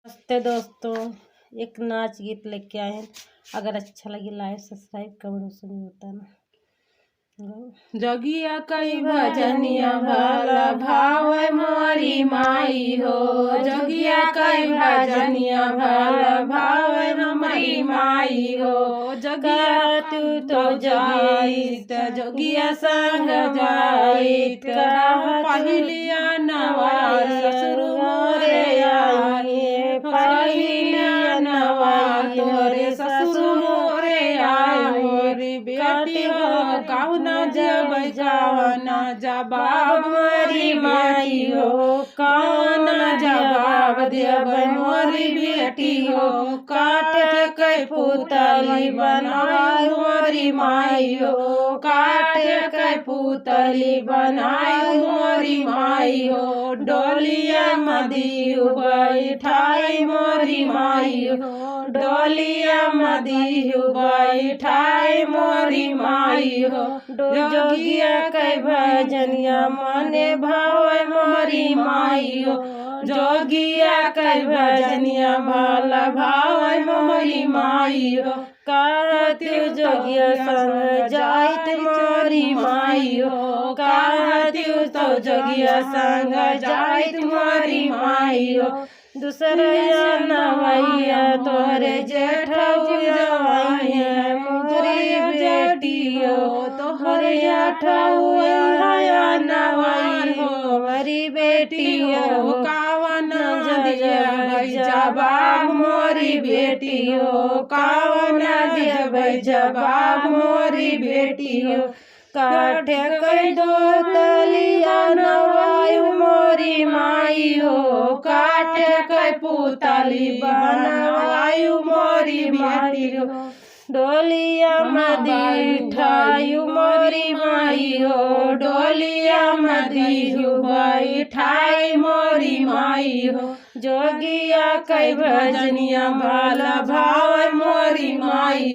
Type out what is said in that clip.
नमस्ते दोस्तों, एक नाच गीत लेके आए हैं। अगर अच्छा लगे लाइक सब्सक्राइब कमेंट सुनिए बताना। जगिया कई भजनिया भला भावे मोरी माई हो। जगिया कई भजनिया भला भावे हमारी माई हो। जगिया तू तो जाइत जोगिया संग जाइत पहिलिया नवाई ससुर मोरे आए। पहिलिया नवाई तोरे ससुर मोरे आए। मोरी बेटी हो कहू न जब जावना जवाब मोरी माई हो। कौन जवाब देव मोरी बेटी हो। काट के पुतली बनाई मोरी माई हो। काट के पुतली बनाई मोरी माई हो। डोलिया मदी बैठाई मोरी माई हो। डोलिया मदी बैठाई मोरी माई हो। जोगिया के भजनिया मने भावे मोरी माई हो। जोगिया के भजनिया भला भावे मोरी माई हो। कहती जोगिया संग जाइत मोरी माई हो। कहती तो जोगिया संग जाइत मोरी माई हो। दूसरिया नवैया तोरे जेठऊ जवाइया मोरी बेटी हो। तोहरे जेठऊ नवाई हो मोरी बेटी हो। कावन जवाब मोरी बेटी हो। कावन जवाब मोरी बेटी हो। काठे कई दो तलिया नवायु मोरी माई हो। काठे कई पुतली बनवायु मोरी माई हो। डोलिया मदी ठायु मोरी माई हो। डोलिया मदी बैठाई मोरी माई हो। जोगिया कई भजनिया भला भाव मोरी माई।